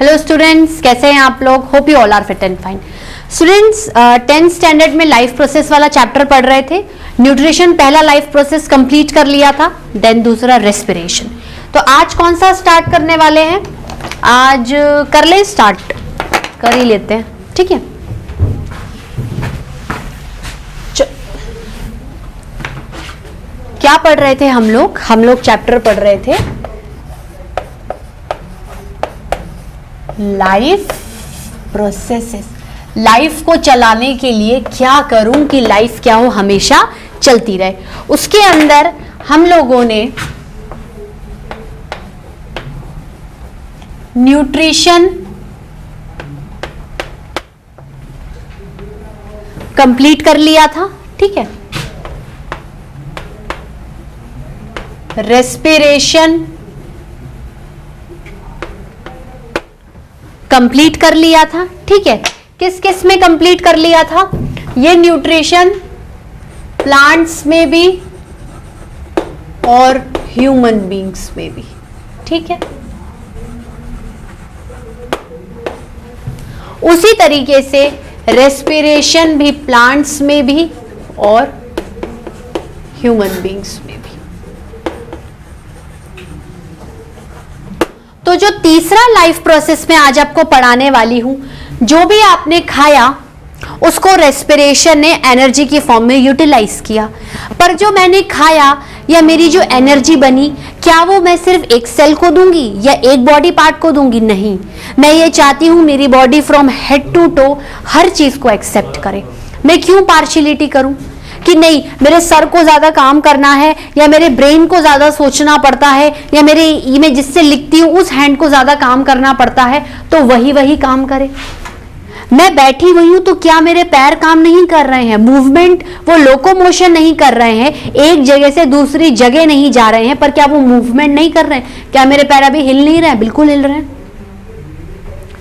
Hello students, कैसे हैं आप लोग? Hope you all are fit and fine. Students, 10th standard में लाइफ प्रोसेस वाला चैप्टर पढ़ रहे थे। न्यूट्रिशन पहला लाइफ प्रोसेस कंप्लीट कर लिया था, देन दूसरा रेस्पिरेशन। तो आज कौन सा स्टार्ट करने वाले हैं? आज कर ले, स्टार्ट कर ही लेते हैं, ठीक है। क्या पढ़ रहे थे हम लोग चैप्टर पढ़ रहे थे लाइफ प्रोसेसेस। लाइफ को चलाने के लिए क्या करूं कि लाइफ क्या हो, हमेशा चलती रहे। उसके अंदर हम लोगों ने न्यूट्रिशन कंप्लीट कर लिया था, ठीक है। रेस्पिरेशन कंप्लीट कर लिया था, ठीक है। किस किस में कंप्लीट कर लिया था? ये न्यूट्रिशन प्लांट्स में भी और ह्यूमन बीइंग्स में भी, ठीक है। उसी तरीके से रेस्पिरेशन भी प्लांट्स में भी और ह्यूमन बीइंग्स में भी। तो जो तीसरा लाइफ प्रोसेस में आज आपको पढ़ाने वाली हूं, जो भी आपने खाया उसको रेस्पिरेशन ने एनर्जी की फॉर्म में यूटिलाइज किया। पर जो मैंने खाया या मेरी जो एनर्जी बनी, क्या वो मैं सिर्फ एक सेल को दूंगी या एक बॉडी पार्ट को दूंगी? नहीं, मैं ये चाहती हूं मेरी body from head to toe हर चीज को एक्सेप्ट करे। मैं क्यों पार्शियलिटी करूं कि नहीं मेरे सर को ज्यादा काम करना है या मेरे ब्रेन को ज्यादा सोचना पड़ता है या मेरे मैं जिससे लिखती हूं उस हैंड को ज्यादा काम करना पड़ता है, तो वही काम करे। मैं बैठी हुई हूं तो क्या मेरे पैर काम नहीं कर रहे हैं? मूवमेंट, वो लोकोमोशन नहीं कर रहे हैं, एक जगह से दूसरी जगह नहीं जा रहे हैं, पर क्या वो मूवमेंट नहीं कर रहे हैं? क्या मेरे पैर अभी हिल नहीं रहे हैं? बिल्कुल हिल रहे हैं,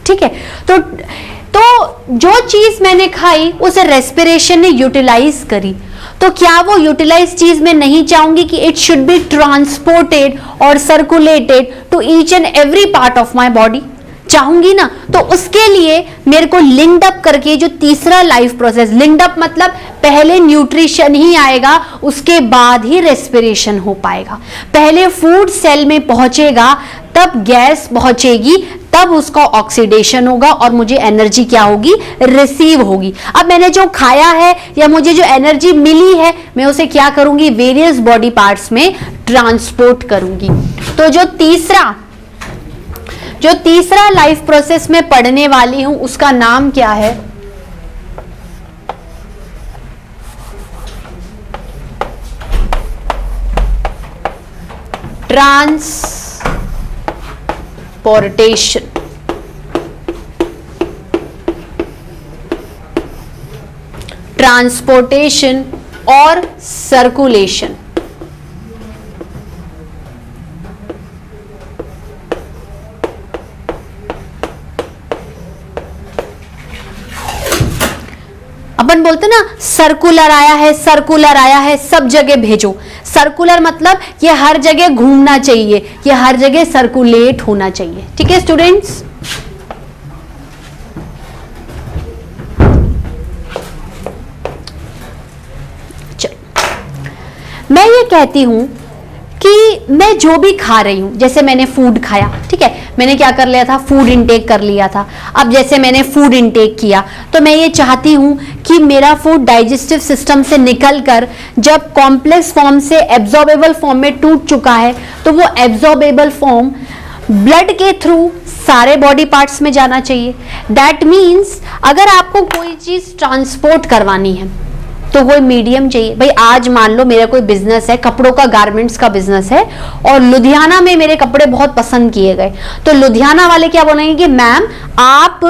ठीक है। तो जो चीज मैंने खाई उसे रेस्पिरेशन ने यूटिलाइज करी। तो क्या वो यूटिलाइज चीज मैं नहीं चाहूंगी कि इट शुड बी ट्रांसपोर्टेड और circulated to each and every part of my body? चाहूंगी ना। तो उसके लिए मेरे को लिंक्ड अप करके जो तीसरा लाइफ प्रोसेस, लिंक्ड अप मतलब पहले न्यूट्रिशन ही आएगा, उसके बाद ही रेस्पिरेशन हो पाएगा। पहले फूड सेल में पहुंचेगा, तब गैस पहुंचेगी, तब उसका ऑक्सीडेशन होगा और मुझे एनर्जी क्या होगी? रिसीव होगी। अब मैंने जो खाया है या मुझे जो एनर्जी मिली है, मैं उसे क्या करूंगी? वेरियस बॉडी पार्ट्स में ट्रांसपोर्ट करूंगी। तो जो तीसरा लाइफ प्रोसेस में पढ़ने वाली हूं उसका नाम क्या है? ट्रांसपोर्टेशन। ट्रांसपोर्टेशन और सर्कुलेशन। अपन बोलते ना सर्कुलर आया है, सब जगह भेजो। सर्कुलर मतलब ये हर जगह घूमना चाहिए, ये हर जगह सर्कुलेट होना चाहिए, ठीक है स्टूडेंट्स। मैं ये कहती हूं कि मैं जो भी खा रही हूं, जैसे मैंने फूड खाया, ठीक है, मैंने क्या कर लिया था? फूड इंटेक कर लिया था। अब जैसे मैंने फूड इंटेक किया तो मैं ये चाहती हूं कि मेरा फूड डाइजेस्टिव सिस्टम से निकलकर जब कॉम्प्लेक्स फॉर्म से एब्जॉर्बेबल फॉर्म में टूट चुका है, तो वो एब्जॉर्बेबल फॉर्म ब्लड के थ्रू सारे बॉडी पार्ट्स में जाना चाहिए। दैट मीन्स अगर आपको कोई चीज ट्रांसपोर्ट करवानी है तो कोई मीडियम चाहिए। भाई आज मान लो मेरा कोई बिजनेस है, कपड़ों का, गारमेंट्स का बिजनेस है, और लुधियाना में मेरे कपड़े बहुत पसंद किए गए, तो लुधियाना वाले क्या बोलेंगे कि मैम आप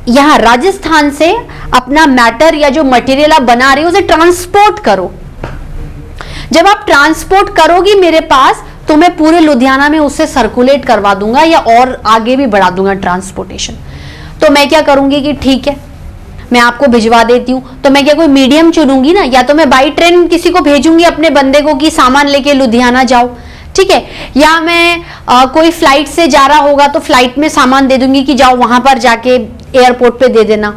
यहाँ राजस्थान से अपना मैटर या जो मटेरियल आप बना रही हो उसे ट्रांसपोर्ट करो। जब आप ट्रांसपोर्ट करोगी मेरे पास, तो मैं पूरे लुधियाना में उससे सर्कुलेट करवा दूंगा या और आगे भी बढ़ा दूंगा ट्रांसपोर्टेशन। तो मैं क्या करूंगी कि ठीक है मैं आपको भिजवा देती हूँ, तो मैं क्या कोई मीडियम चुनूंगी ना? या तो मैं बाई ट्रेन किसी को भेजूंगी अपने बंदे को कि सामान लेके लुधियाना जाओ, ठीक है। या मैं कोई फ्लाइट से जा रहा होगा तो फ्लाइट में सामान दे दूंगी कि जाओ वहां पर जाके एयरपोर्ट पे दे देना।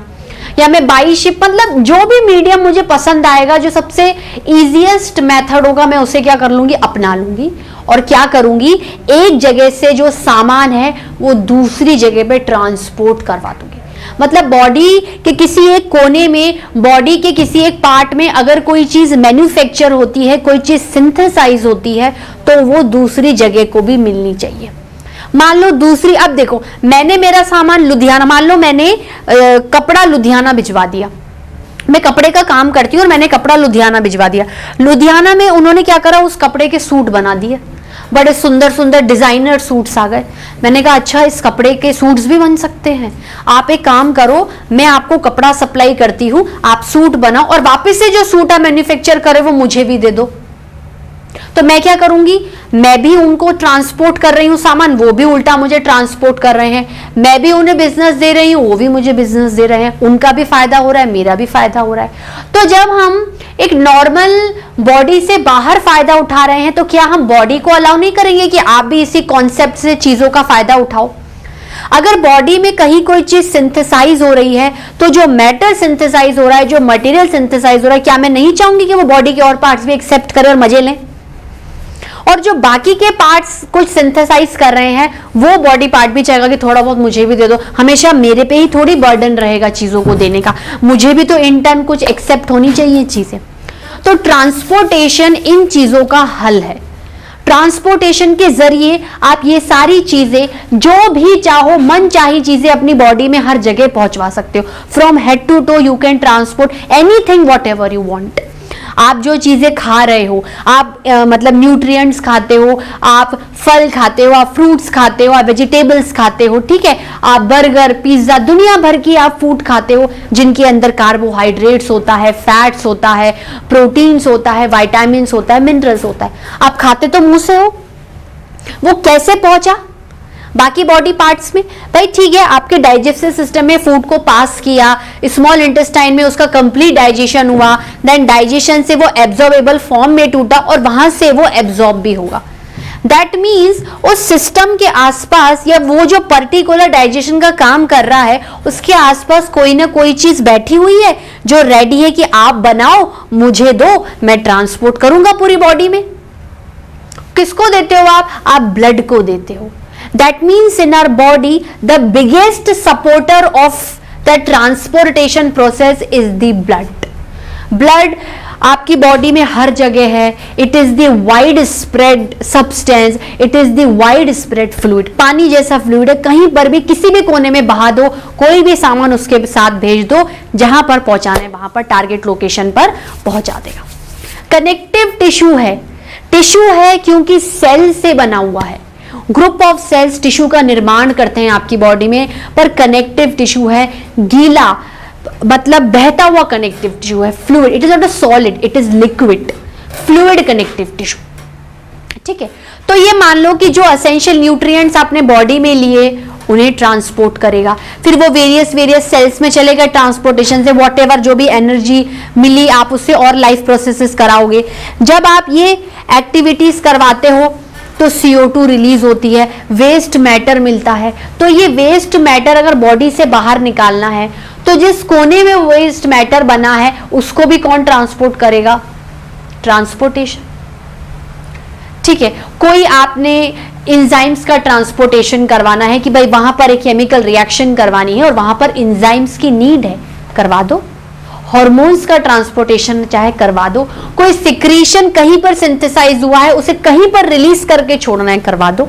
या मैं बाई शिप, मतलब जो भी मीडियम मुझे पसंद आएगा, जो सबसे इजीएस्ट मेथड होगा, मैं उसे क्या कर लूंगी, अपना लूंगी। और क्या करूंगी, एक जगह से जो सामान है वो दूसरी जगह पे ट्रांसपोर्ट करवा दूंगी। मतलब बॉडी के किसी एक कोने में, बॉडी के किसी एक पार्ट में अगर कोई चीज मैन्युफैक्चर होती है, कोई चीज सिंथेसाइज होती है, तो वो दूसरी जगह को भी मिलनी चाहिए। मान लो दूसरी, अब देखो मैंने मेरा सामान लुधियाना, मान लो मैंने कपड़ा लुधियाना भिजवा दिया, मैं कपड़े का काम करती हूँ और मैंने कपड़ा लुधियाना भिजवा दिया। लुधियाना में उन्होंने क्या करा, उस कपड़े के सूट बना दिए, बड़े सुंदर सुंदर डिजाइनर सूट्स आ गए। मैंने कहा अच्छा, इस कपड़े के सूट्स भी बन सकते हैं। आप एक काम करो, मैं आपको कपड़ा सप्लाई करती हूँ, आप सूट बनाओ और वापस से जो सूट आप मैन्युफैक्चर करे वो मुझे भी दे दो। तो मैं क्या करूंगी, मैं भी उनको ट्रांसपोर्ट कर रही हूं सामान, वो भी उल्टा मुझे ट्रांसपोर्ट कर रहे हैं। मैं भी उन्हें बिजनेस दे रही हूं, वो भी मुझे बिजनेस दे रहे हैं। उनका भी फायदा हो रहा है, मेरा भी फायदा हो रहा है। तो जब हम एक नॉर्मल बॉडी से बाहर फायदा उठा रहे हैं, तो क्या हम बॉडी को अलाउ नहीं करेंगे कि आप भी इसी कॉन्सेप्ट से चीजों का फायदा उठाओ? अगर बॉडी में कहीं कोई चीज सिंथेसाइज हो रही है, तो जो मैटर सिंथेसाइज हो रहा है, जो मटेरियल सिंथेसाइज हो रहा है, क्या मैं नहीं चाहूंगी कि वो बॉडी के और पार्ट्स भी एक्सेप्ट करें और मजे लें? और जो बाकी के पार्ट्स कुछ सिंथेसाइज कर रहे हैं, वो बॉडी पार्ट भी चाहेगा कि थोड़ा बहुत मुझे भी दे दो। हमेशा मेरे पे ही थोड़ी बर्डन रहेगा चीजों को देने का, मुझे भी तो इन टर्न कुछ एक्सेप्ट होनी चाहिए चीजें। तो ट्रांसपोर्टेशन इन चीजों का हल है। ट्रांसपोर्टेशन के जरिए आप ये सारी चीजें, जो भी चाहो मन चाही चीजें अपनी बॉडी में हर जगह पहुंचवा सकते हो। From head to toe you can transport anything whatever you want. आप जो चीजें खा रहे हो, आप मतलब न्यूट्रिएंट्स खाते हो, आप फल खाते हो, आप फ्रूट्स खाते हो, आप वेजिटेबल्स खाते हो, ठीक है, आप बर्गर, पिज्जा, दुनिया भर की आप फूड खाते हो जिनके अंदर कार्बोहाइड्रेट्स होता है, फैट्स होता है, प्रोटीन्स होता है, विटामिन्स होता है, मिनरल्स होता है। आप खाते तो मुंह से हो, वो कैसे पहुंचा बाकी बॉडी पार्ट्स में? भाई ठीक है, आपके डाइजेस्टिव सिस्टम में फूड को पास किया, स्मॉल इंटेस्टाइन में उसका कंप्लीट डाइजेशन हुआ, देन डाइजेशन से वो एब्जॉर्बेबल फॉर्म में टूटा और वहां से वो एब्जॉर्ब भी होगा। दैट मीन्स उस सिस्टम के आसपास, या वो जो पर्टिकुलर डाइजेशन का काम कर रहा है, उसके आसपास कोई ना कोई चीज बैठी हुई है जो रेडी है कि आप बनाओ, मुझे दो, मैं ट्रांसपोर्ट करूंगा पूरी बॉडी में। किसको देते हो आप ब्लड को देते हो। That means in our body, the biggest supporter of the transportation process is the blood. Blood आपकी बॉडी में हर जगह है। It is the wide spread substance. It is the wide spread fluid. पानी जैसा फ्लूइड है, कहीं पर भी किसी भी कोने में बहा दो, कोई भी सामान उसके साथ भेज दो, जहां पर पहुंचाना है वहां पर टारगेट लोकेशन पर पहुंचा देगा। कनेक्टिव टिश्यू है क्योंकि सेल से बना हुआ है। ग्रुप ऑफ सेल्स टिश्यू का निर्माण करते हैं आपकी बॉडी में, पर कनेक्टिव टिश्यू है गीला, मतलब बहता हुआ कनेक्टिव टिश्यू है। Fluid, it is not a solid, it is liquid, fluid connective tissue, ठीक है। तो ये मान लो कि जो एसेंशियल न्यूट्रिएंट्स आपने बॉडी में लिए उन्हें ट्रांसपोर्ट करेगा, फिर वो वेरियस सेल्स में चलेगा, ट्रांसपोर्टेशन से व्हाटएवर जो भी एनर्जी मिली आप उससे और लाइफ प्रोसेसेस कराओगे। जब आप ये एक्टिविटीज करवाते हो तो CO2 रिलीज होती है, वेस्ट मैटर मिलता है। तो ये वेस्ट मैटर अगर बॉडी से बाहर निकालना है, तो जिस कोने में वेस्ट मैटर बना है उसको भी कौन ट्रांसपोर्ट करेगा? ट्रांसपोर्टेशन, ठीक है। कोई आपने इंजाइम्स का ट्रांसपोर्टेशन करवाना है कि भाई वहां पर एक केमिकल रिएक्शन करवानी है और वहां पर इंजाइम्स की नीड है, करवा दो। हार्मोन्स का ट्रांसपोर्टेशन चाहे करवा दो। कोई सिक्रीशन कहीं पर सिंथेसाइज हुआ है, उसे कहीं पर रिलीज करके छोड़ना है, करवा दो।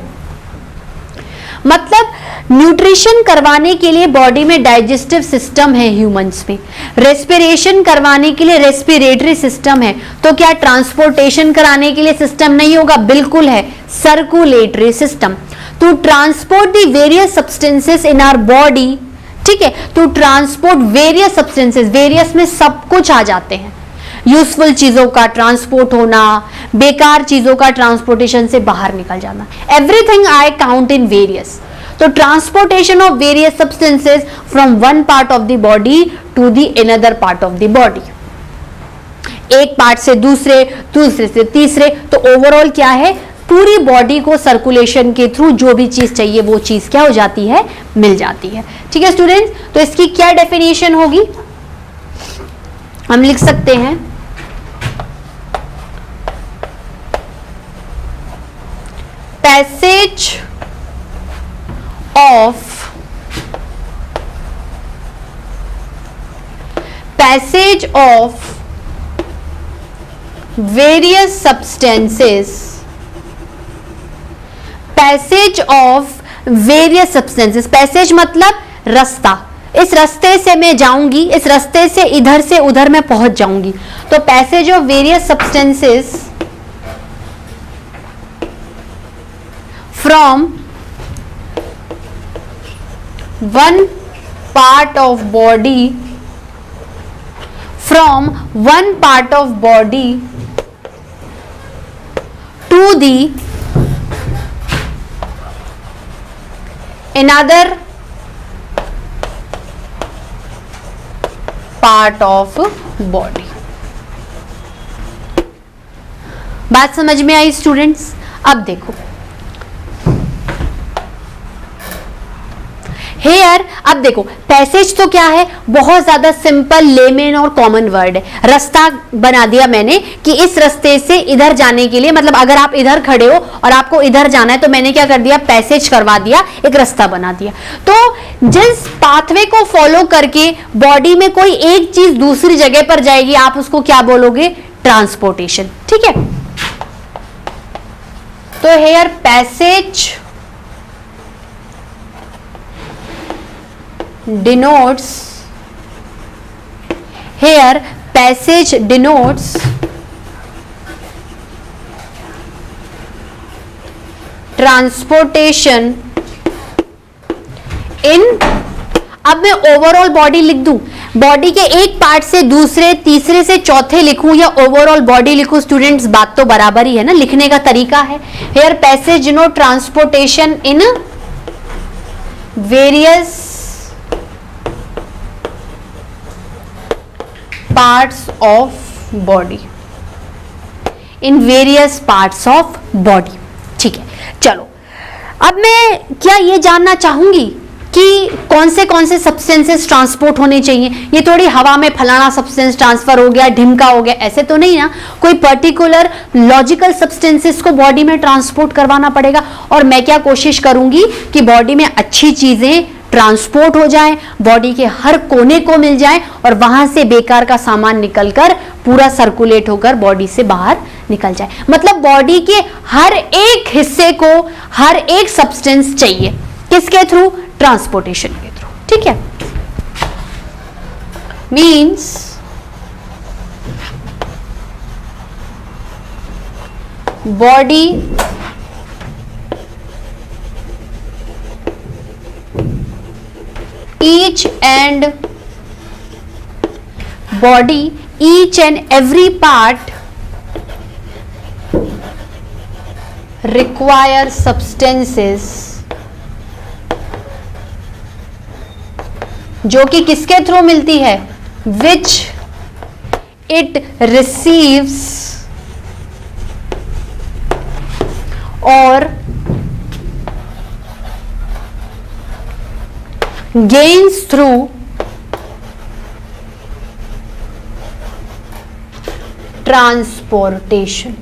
मतलब न्यूट्रिशन करवाने के लिए बॉडी में डाइजेस्टिव सिस्टम है ह्यूमंस में, रेस्पिरेशन करवाने के लिए रेस्पिरेटरी सिस्टम है। तो क्या ट्रांसपोर्टेशन कराने के लिए सिस्टम नहीं होगा? बिल्कुल है, circulatory system. To transport the various substances in our body, ठीक है, to transport various substances, various में सब कुछ आ जाते हैं। यूजफुल चीजों का ट्रांसपोर्ट होना, बेकार चीजों का ट्रांसपोर्टेशन से बाहर निकल जाना, everything I count in various. तो transportation of various substances from one part of the body to the another part of the body, एक पार्ट से दूसरे, दूसरे से तीसरे। तो ओवरऑल क्या है? पूरी बॉडी को सर्कुलेशन के थ्रू जो भी चीज चाहिए वो चीज क्या हो जाती है, मिल जाती है। ठीक है स्टूडेंट्स, तो इसकी क्या डेफिनेशन होगी, हम लिख सकते हैं passage of various substances, passage of various substances, passage मतलब रास्ता, इस रास्ते से मैं जाऊंगी, इस रास्ते से इधर से उधर मैं पहुंच जाऊंगी, तो passage of various substances from one part of body, from one part of body to the another part of body। बात समझ में आई स्टूडेंट्स? अब देखो हेयर, अब देखो पैसेज तो क्या है, बहुत ज्यादा सिंपल लेमेन और कॉमन वर्ड है। रास्ता बना दिया मैंने कि इस रास्ते से इधर जाने के लिए, मतलब अगर आप इधर खड़े हो और आपको इधर जाना है तो मैंने क्या कर दिया, पैसेज करवा दिया, एक रास्ता बना दिया। तो जिस पाथवे को फॉलो करके बॉडी में कोई एक चीज दूसरी जगह पर जाएगी, आप उसको क्या बोलोगे, ट्रांसपोर्टेशन। ठीक है, तो here passage denotes, here passage denotes transportation in, अब मैं ओवरऑल बॉडी लिख दूं, बॉडी के एक पार्ट से दूसरे, तीसरे से चौथे लिखूं या ओवरऑल बॉडी लिखूं, स्टूडेंट्स बात तो बराबर ही है ना, लिखने का तरीका है। here passage denote transportation in various parts of body, in various parts of body। ठीक है, चलो अब मैं क्या ये जानना चाहूंगी कि कौन से सब्सटेंसेस ट्रांसपोर्ट होने चाहिए। ये थोड़ी हवा में फलाना सब्सटेंस ट्रांसफर हो गया, ढिमका हो गया, ऐसे तो नहीं ना, कोई पर्टिकुलर लॉजिकल सब्सटेंसेस को बॉडी में ट्रांसपोर्ट करवाना पड़ेगा। और मैं क्या कोशिश करूंगी कि बॉडी में अच्छी चीजें ट्रांसपोर्ट हो जाए, बॉडी के हर कोने को मिल जाए और वहां से बेकार का सामान निकलकर पूरा सर्कुलेट होकर बॉडी से बाहर निकल जाए। मतलब बॉडी के हर एक हिस्से को हर एक सब्सटेंस चाहिए, किसके थ्रू, ट्रांसपोर्टेशन के थ्रू। ठीक है, means body each and every part require substances जो कि किसके थ्रू मिलती है, which it receives और gains through ट्रांसपोर्टेशन।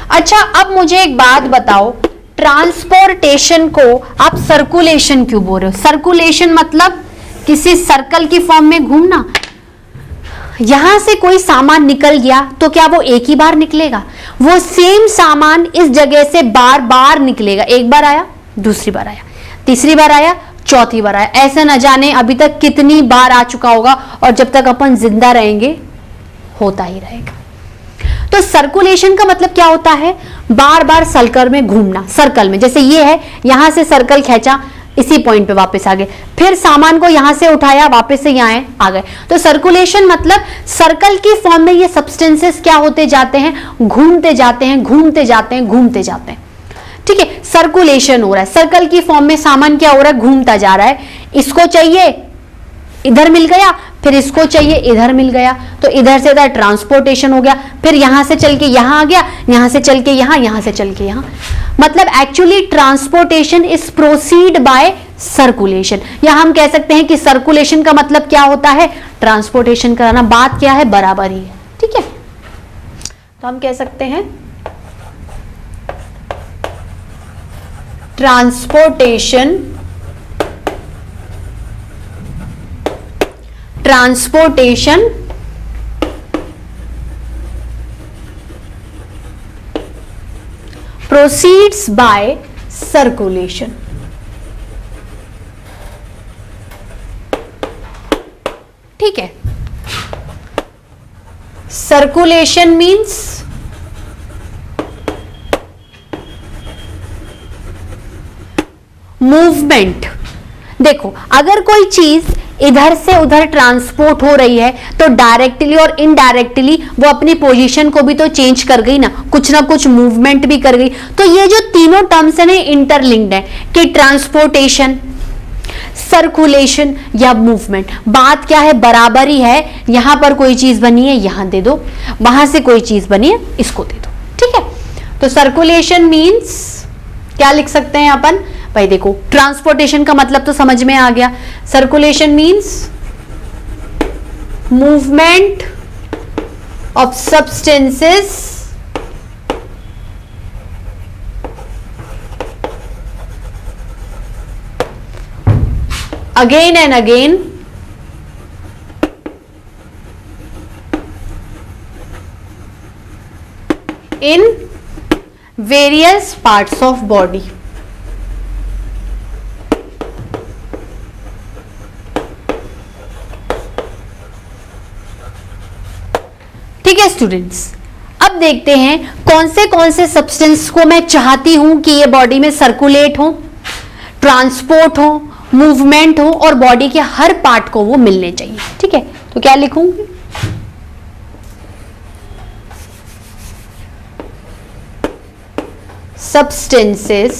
अच्छा, अब मुझे एक बात बताओ, ट्रांसपोर्टेशन को आप सर्कुलेशन क्यों बोल रहे हो? सर्कुलेशन मतलब किसी सर्कल की फॉर्म में घूमना। यहां से कोई सामान निकल गया तो क्या वो एक ही बार निकलेगा? वो सेम सामान इस जगह से बार बार निकलेगा। एक बार आया, दूसरी बार आया, तीसरी बार आया, चौथी बार आया, ऐसा न जाने अभी तक कितनी बार आ चुका होगा। और जब तक अपन जिंदा रहेंगे होता ही रहेगा। तो सर्कुलेशन का मतलब क्या होता है? बार बार सर्कल में घूमना। सर्कल में, जैसे ये है, यहां से सर्कल खींचा, इसी पॉइंट पे वापस आ गए, फिर सामान को यहां से उठाया, वापस से यहां आ गए। तो सर्कुलेशन मतलब सर्कल की फॉर्म में ये सब्सटेंसेस क्या होते जाते हैं, घूमते जाते हैं, घूमते जाते हैं, घूमते जाते हैं। ठीक है, सर्कुलेशन हो रहा है, सर्कल की फॉर्म में सामान क्या हो रहा है, घूमता जा रहा है। इसको चाहिए इधर मिल गया, फिर इसको चाहिए इधर मिल गया, तो इधर से इधर ट्रांसपोर्टेशन हो गया, फिर यहां से चल के यहां आ गया, यहां से चल के यहां, यहां से चल के यहां। मतलब actually transportation is proceed bye circulation, या हम कह सकते हैं कि सर्कुलेशन का मतलब क्या होता है, ट्रांसपोर्टेशन कराना। बात क्या है, बराबर ही है, ठीक है। तो हम कह सकते हैं ट्रांसपोर्टेशन proceeds by circulation। ठीक है, सर्कुलेशन मीन्स मूवमेंट। देखो, अगर कोई चीज इधर से उधर ट्रांसपोर्ट हो रही है तो डायरेक्टली और इनडायरेक्टली वो अपनी पोजीशन को भी तो चेंज कर गई ना कुछ मूवमेंट भी कर गई। तो ये जो तीनों टर्म्स है इंटरलिंक्ड है कि ट्रांसपोर्टेशन, सर्कुलेशन या मूवमेंट। बात क्या है, बराबर ही है। यहां पर कोई चीज बनी है, यहां दे दो, वहां से कोई चीज बनी है, इसको दे दो, ठीक है। तो सर्कुलेशन मीन्स क्या लिख सकते हैं अपन भाई, देखो ट्रांसपोर्टेशन का मतलब तो समझ में आ गया। Circulation means movement of substances again and again in various parts of body। ठीक है स्टूडेंट्स, अब देखते हैं कौन से सब्सटेंस को मैं चाहती हूं कि ये बॉडी में सर्कुलेट हो, ट्रांसपोर्ट हो, मूवमेंट हो और बॉडी के हर पार्ट को वो मिलने चाहिए। ठीक है, तो क्या लिखूंगी, substances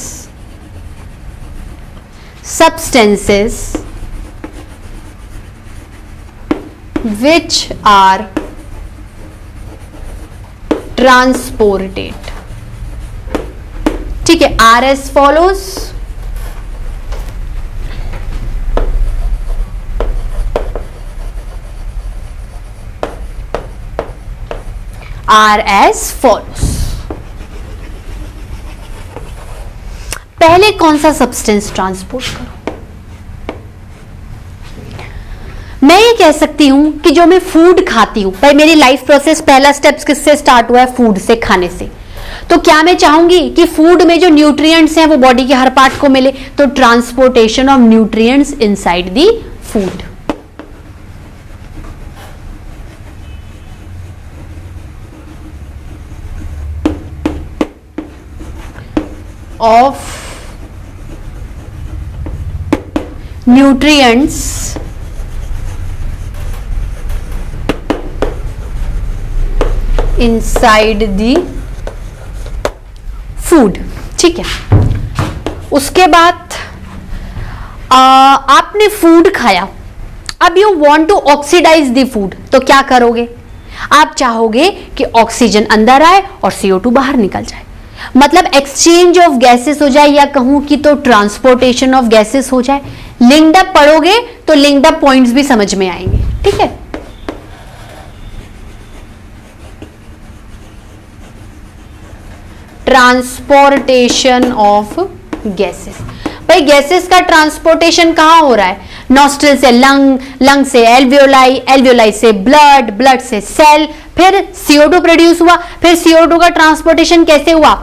which are transported। ठीक है, R S follows, R S follows. पहले कौन सा सब्सटेंस ट्रांसपोर्ट करो, मैं ये कह सकती हूं कि जो मैं फूड खाती हूं, भाई मेरी लाइफ प्रोसेस पहला स्टेप्स किससे स्टार्ट हुआ है, फूड से, खाने से। तो क्या मैं चाहूंगी कि फूड में जो न्यूट्रिएंट्स हैं वो बॉडी के हर पार्ट को मिले, तो transportation of nutrients inside the food. Of nutrients inside the food। ठीक है, उसके बाद आपने फूड खाया, अब you want to oxidize the food, तो क्या करोगे, आप चाहोगे कि ऑक्सीजन अंदर आए और CO2 बाहर निकल जाए, मतलब एक्सचेंज ऑफ गैसेस हो जाए, या कहूं कि तो ट्रांसपोर्टेशन ऑफ गैसेस हो जाए। लिंक्ड अप पढ़ोगे तो लिंक्ड अप पॉइंट्स भी समझ में आएंगे। ठीक है, ट्रांसपोर्टेशन ऑफ गैसेस, भाई गैसेस का ट्रांसपोर्टेशन कहां हो रहा है, नॉस्ट्रल से लंग, लंग से एल्वियोलाई, एल्वियोलाई से ब्लड, ब्लड से सेल, फिर CO2 प्रोड्यूस हुआ, फिर CO2 का ट्रांसपोर्टेशन कैसे हुआ,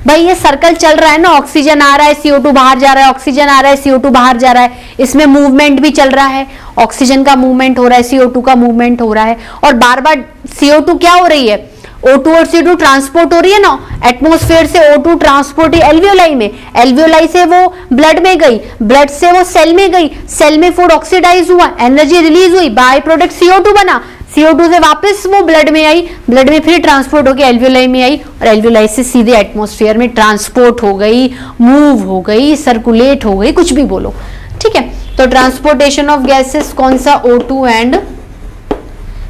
भाई ये सर्कल चल रहा है ना, ऑक्सीजन आ रहा है, CO2 बाहर जा रहा है, ऑक्सीजन आ रहा है, CO2 बाहर जा रहा है, इसमें मूवमेंट भी चल रहा है, ऑक्सीजन का मूवमेंट हो रहा है, CO2 का मूवमेंट हो रहा है, और बार बार CO2 क्या हो रही है, O2 और CO2 ट्रांसपोर्ट हो रही है ना, एटमॉस्फेयर से O2 ट्रांसपोर्ट एल्वियोलाई में, एल्वियोलाई से वो ब्लड में गई, ब्लड से वो सेल में गई, सेल में फूड ऑक्सीडाइज हुआ, एनर्जी रिलीज हुई, बाय प्रोडक्ट CO2 बना, CO2 से वापस वो ब्लड में आई, ब्लड में फिर ट्रांसपोर्ट होकर एल्वियोलाई में आई, और एल्वियोलाई से सीधे एटमॉस्फेयर में ट्रांसपोर्ट हो गई, मूव हो गई, सर्कुलेट हो गई, कुछ भी बोलो। ठीक है, तो ट्रांसपोर्टेशन ऑफ गैसेस कौन सा, O2 and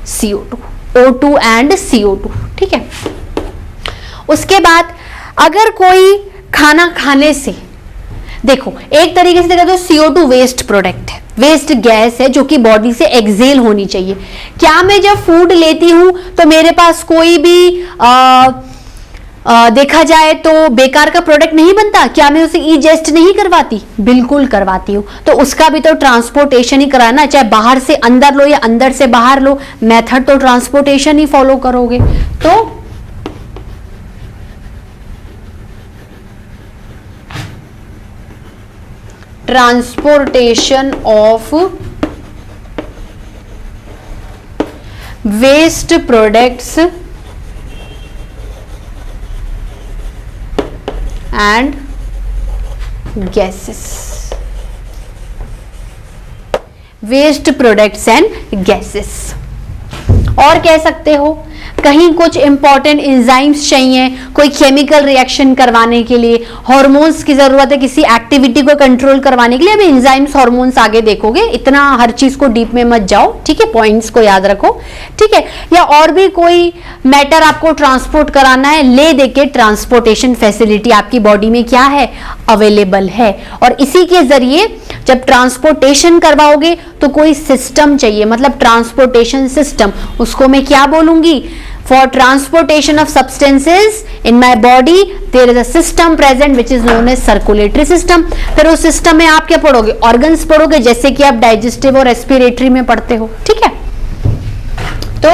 CO2, O2 and CO2, ठीक है। उसके बाद अगर कोई खाना खाने से, देखो एक तरीके से देखा तो CO2 वेस्ट प्रोडक्ट है, वेस्ट गैस है जो कि बॉडी से एक्सेल होनी चाहिए। क्या मैं जब फूड लेती हूं तो मेरे पास कोई भी देखा जाए तो बेकार का प्रोडक्ट नहीं बनता? क्या मैं उसे इजेस्ट नहीं करवाती? बिल्कुल करवाती हूं। तो उसका भी तो ट्रांसपोर्टेशन ही कराना, चाहे बाहर से अंदर लो या अंदर से बाहर लो, मेथड तो ट्रांसपोर्टेशन ही फॉलो करोगे। तो transportation of waste products and gases, waste products and gases. और कह सकते हो कहीं कुछ इंपॉर्टेंट एंजाइम्स चाहिए, कोई केमिकल रिएक्शन करवाने के लिए, हार्मोन्स की जरूरत है किसी एक्टिविटी को कंट्रोल करवाने के लिए, अभी एंजाइम्स हार्मोन्स आगे देखोगे, इतना हर चीज को डीप में मत जाओ, ठीक है, पॉइंट्स को याद रखो, ठीक है। या और भी कोई मैटर आपको ट्रांसपोर्ट कराना है, ले देके ट्रांसपोर्टेशन फैसिलिटी आपकी बॉडी में क्या है, अवेलेबल है। और इसी के जरिए जब ट्रांसपोर्टेशन करवाओगे तो कोई सिस्टम चाहिए, मतलब ट्रांसपोर्टेशन सिस्टम, उसको मैं क्या बोलूंगी, for transportation of substances in my body there is a system present which is known as circulatory system। फिर उस सिस्टम में आप क्या पढ़ोगे, ऑर्गन्स पढ़ोगे, जैसे कि आप डाइजेस्टिव और रेस्पिरेटरी में पढ़ते हो, ठीक है। तो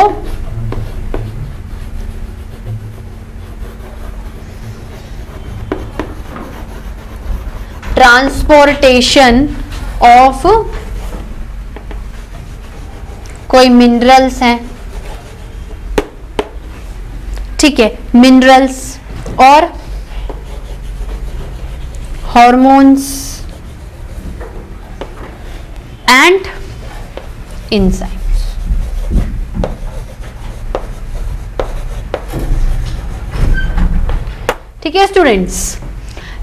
ट्रांसपोर्टेशन ऑफ कोई मिनरल्स हैं, ठीक है, मिनरल्स और हॉर्मोन्स एंड एंजाइम्स। ठीक है स्टूडेंट्स,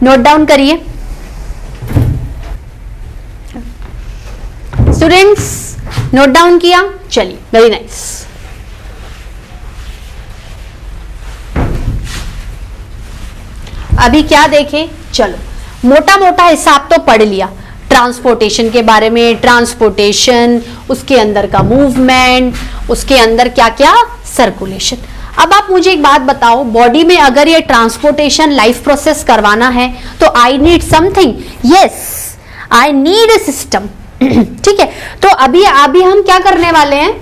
नोट डाउन करिए। स्टूडेंट्स नोट डाउन किया, चलिए, वेरी नाइस। अभी क्या देखें, चलो मोटा मोटा हिसाब तो पढ़ लिया ट्रांसपोर्टेशन के बारे में, ट्रांसपोर्टेशन, उसके अंदर का मूवमेंट, उसके अंदर क्या क्या सर्कुलेशन। अब आप मुझे एक बात बताओ, बॉडी में अगर ये ट्रांसपोर्टेशन लाइफ प्रोसेस करवाना है तो I need something, yes I need a system, ठीक है। तो अभी हम क्या करने वाले हैं,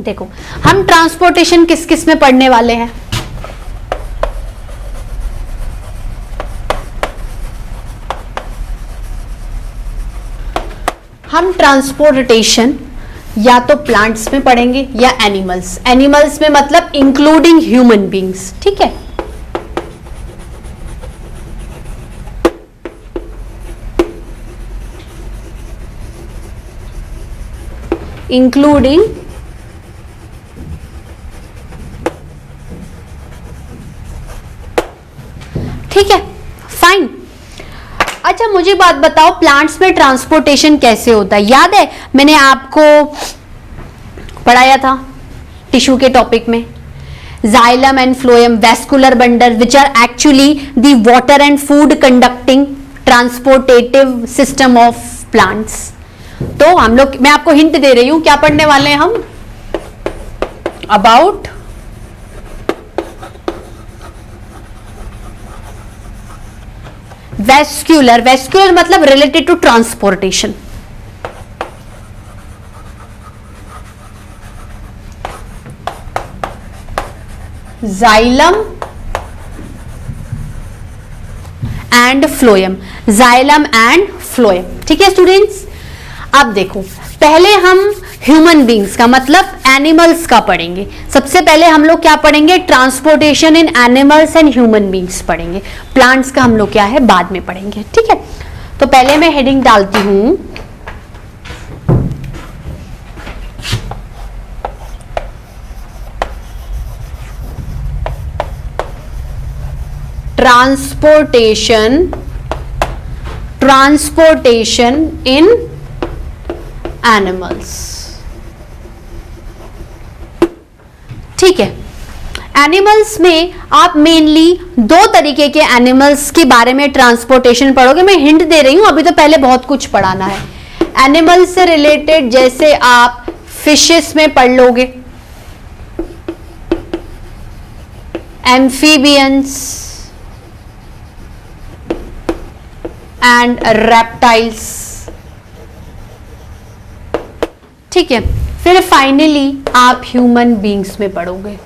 देखो हम ट्रांसपोर्टेशन किस किस में पढ़ने वाले हैं, हम ट्रांसपोर्टेशन या तो प्लांट्स में पढ़ेंगे या एनिमल्स, एनिमल्स में मतलब इंक्लूडिंग ह्यूमन बींग्स, ठीक है। इंक्लूडिंग ठीक है, फाइन। अच्छा मुझे बात बताओ, प्लांट्स में ट्रांसपोर्टेशन कैसे होता है? याद है मैंने आपको पढ़ाया था टिश्यू के टॉपिक में, xylem and phloem vascular bundle which are actually the water and food conducting transportative system of plants. तो हम लोग, मैं आपको हिंट दे रही हूं, क्या पढ़ने वाले हैं हम, अबाउट वेस्क्यूलर, वेस्क्यूलर मतलब related to transportation, xylem and phloem, xylem and phloem, ठीक है स्टूडेंट्स। अब देखो पहले हम ह्यूमन बींग्स का मतलब एनिमल्स का पढ़ेंगे। सबसे पहले हम लोग क्या पढ़ेंगे, transportation in animals and human beings पढ़ेंगे। प्लांट्स का हम लोग क्या है बाद में पढ़ेंगे, ठीक है। तो पहले मैं हेडिंग डालती हूं ट्रांसपोर्टेशन ट्रांसपोर्टेशन इन एनिमल्स। ठीक है, एनिमल्स में आप मेनली दो तरीके के एनिमल्स के बारे में ट्रांसपोर्टेशन पढ़ोगे। मैं हिंट दे रही हूं, अभी तो पहले बहुत कुछ पढ़ाना है। एनिमल्स से रिलेटेड जैसे आप फिशेस में पढ़ लोगे, एम्फीबियंस एंड रेप्टाइल्स। ठीक है, फिर फाइनली आप ह्यूमन बीइंग्स में पढ़ोगे।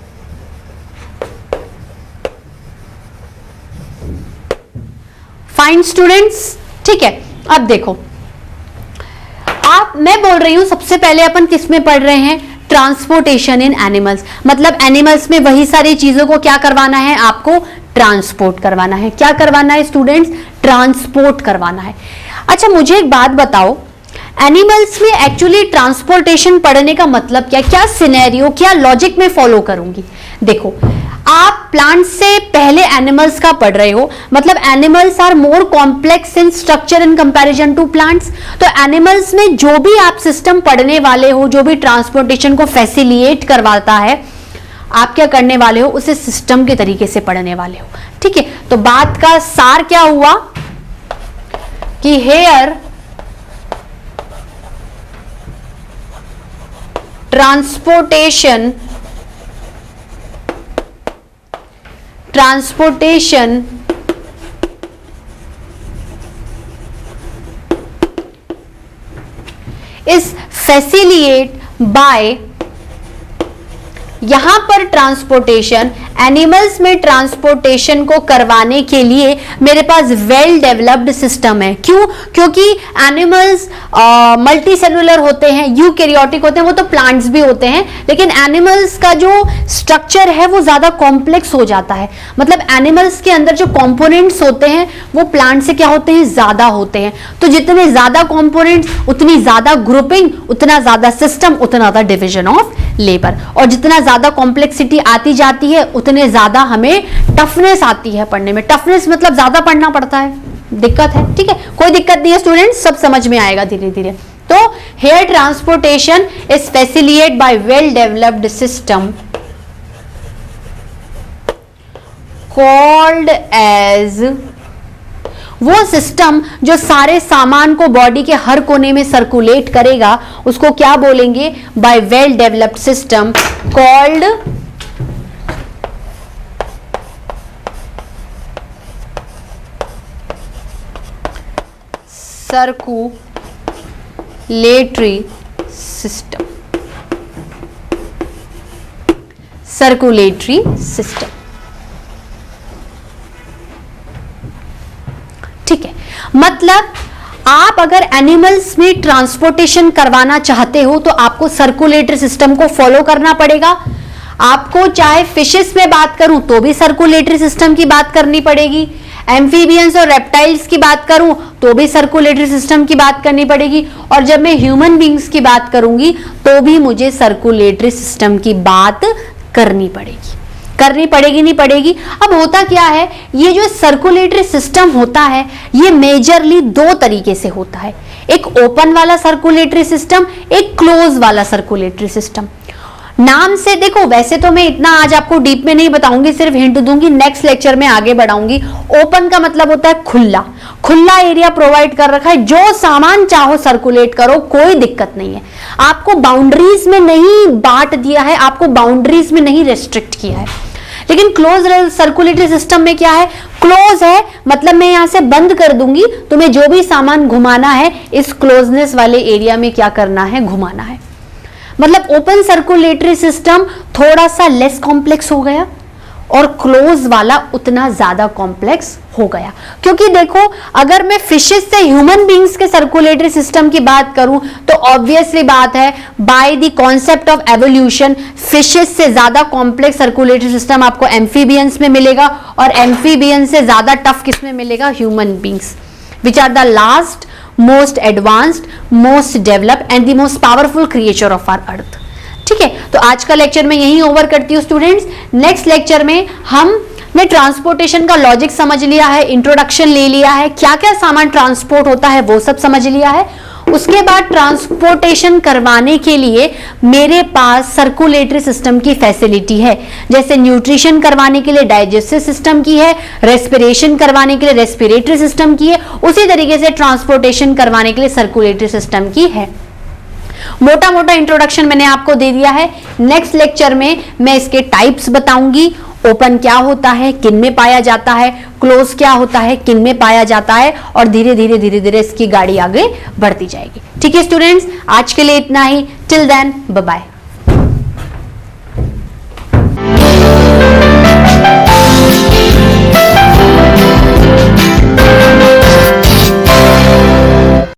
फाइन स्टूडेंट्स, ठीक है। अब देखो, मैं बोल रही हूं सबसे पहले अपन किस में पढ़ रहे हैं, ट्रांसपोर्टेशन इन एनिमल्स। मतलब एनिमल्स में वही सारी चीजों को क्या करवाना है, आपको ट्रांसपोर्ट करवाना है। क्या करवाना है स्टूडेंट्स, ट्रांसपोर्ट करवाना है। अच्छा मुझे एक बात बताओ, एनिमल्स में एक्चुअली ट्रांसपोर्टेशन पढ़ने का मतलब क्या, क्या सिनेरियो, क्या लॉजिक में फॉलो करूंगी। देखो, आप प्लांट से पहले एनिमल्स का पढ़ रहे हो, मतलब animals are more complex in structure in comparison to plants. तो एनिमल्स में जो भी आप सिस्टम पढ़ने वाले हो, जो भी ट्रांसपोर्टेशन को फैसिलिटेट करवाता है, आप क्या करने वाले हो, उसे सिस्टम के तरीके से पढ़ने वाले हो। ठीक है, तो बात का सार क्या हुआ कि here transportation is facilitated by, यहां पर ट्रांसपोर्टेशन, एनिमल्स में ट्रांसपोर्टेशन को करवाने के लिए मेरे पास वेल डेवलप्ड सिस्टम है। क्यों, क्योंकि एनिमल्स मल्टी सेलुलर होते हैं, यूकैरियोटिक होते हैं, वो तो प्लांट्स भी होते हैं, लेकिन एनिमल्स का जो स्ट्रक्चर है वो ज्यादा कॉम्प्लेक्स हो जाता है। मतलब एनिमल्स के अंदर जो कंपोनेंट्स होते हैं वो प्लांट से क्या होते हैं, ज्यादा होते हैं। तो जितने ज्यादा कंपोनेंट्स, उतनी ज्यादा ग्रुपिंग, उतना ज्यादा सिस्टम, उतना ज्यादा डिविजन ऑफ लेबर। और जितना ज्यादा कॉम्प्लेक्सिटी आती जाती है, उतने ज्यादा हमें टफनेस आती है पढ़ने में। टफनेस मतलब ज्यादा पढ़ना पड़ता है, दिक्कत है। ठीक है, कोई दिक्कत नहीं है स्टूडेंट्स, सब समझ में आएगा धीरे धीरे। तो here transportation is facilitated by well developed system called as, वो सिस्टम जो सारे सामान को बॉडी के हर कोने में सर्कुलेट करेगा, उसको क्या बोलेंगे, by well developed system called circulatory system. Circulatory system, ठीक है। मतलब आप अगर एनिमल्स में ट्रांसपोर्टेशन करवाना चाहते हो तो आपको सर्कुलेटरी सिस्टम को फॉलो करना पड़ेगा। आपको चाहे फिशेस में बात करूं तो भी सर्कुलेटरी सिस्टम की बात करनी पड़ेगी, एम्फीबियंस और रेप्टाइल्स की बात करूं तो भी सर्कुलेटरी सिस्टम की बात करनी पड़ेगी, और जब मैं ह्यूमन बींग्स की बात करूंगी तो भी मुझे सर्कुलेटरी सिस्टम की बात करनी पड़ेगी। करनी पड़ेगी नहीं पड़ेगी। अब होता क्या है, ये जो सर्कुलेटरी सिस्टम होता है ये मेजरली दो तरीके से होता है, एक ओपन वाला सर्कुलेटरी सिस्टम, एक क्लोज वाला सर्कुलेटरी सिस्टम। नाम से देखो, वैसे तो मैं इतना आज आपको डीप में नहीं बताऊंगी, सिर्फ हिंट दूंगी, नेक्स्ट लेक्चर में आगे बढ़ाऊंगी। ओपन का मतलब होता है खुला, खुला एरिया प्रोवाइड कर रखा है, जो सामान चाहो सर्कुलेट करो, कोई दिक्कत नहीं है। आपको बाउंड्रीज में नहीं बांट दिया है, आपको बाउंड्रीज में नहीं रेस्ट्रिक्ट किया है। लेकिन क्लोज सर्कुलेटरी सिस्टम में क्या है, क्लोज है, मतलब मैं यहां से बंद कर दूंगी, तुम्हें जो भी सामान घुमाना है इस क्लोजनेस वाले एरिया में क्या करना है, घुमाना है। मतलब ओपन सर्कुलेटरी सिस्टम थोड़ा सा लेस कॉम्प्लेक्स हो गया और क्लोज वाला उतना ज्यादा कॉम्प्लेक्स हो गया। क्योंकि देखो, अगर मैं फिशेस से ह्यूमन बींग्स के सर्कुलेटरी सिस्टम की बात करूं तो ऑब्वियसली बात है, by the concept of evolution fishes से ज्यादा कॉम्प्लेक्स सर्कुलेटरी सिस्टम आपको एम्फीबियंस में मिलेगा, और एम्फीबियंस से ज्यादा टफ किस में मिलेगा, human beings, which are the last most advanced, most developed and the most powerful creature of our earth. ठीक है, तो आज का लेक्चर मैं यहीं ओवर करती हूँ स्टूडेंट्स। नेक्स्ट लेक्चर में हम ने ट्रांसपोर्टेशन का लॉजिक समझ लिया है, इंट्रोडक्शन ले लिया है, क्या क्या सामान ट्रांसपोर्ट होता है वो सब समझ लिया है। उसके बाद ट्रांसपोर्टेशन करवाने के लिए मेरे पास सर्कुलेटरी सिस्टम की फैसिलिटी है, जैसे न्यूट्रिशन करवाने के लिए डाइजेस्टिव सिस्टम की है, रेस्पिरेशन करवाने के लिए रेस्पिरेटरी सिस्टम की है, उसी तरीके से ट्रांसपोर्टेशन करवाने के लिए सर्कुलेटरी सिस्टम की है। मोटा मोटा इंट्रोडक्शन मैंने आपको दे दिया है। नेक्स्ट लेक्चर में मैं इसके टाइप्स बताऊंगी, ओपन क्या होता है, किन में पाया जाता है, क्लोज क्या होता है, किन में पाया जाता है, और धीरे धीरे इसकी गाड़ी आगे बढ़ती जाएगी। ठीक है स्टूडेंट्स, आज के लिए इतना ही। Till then bye bye.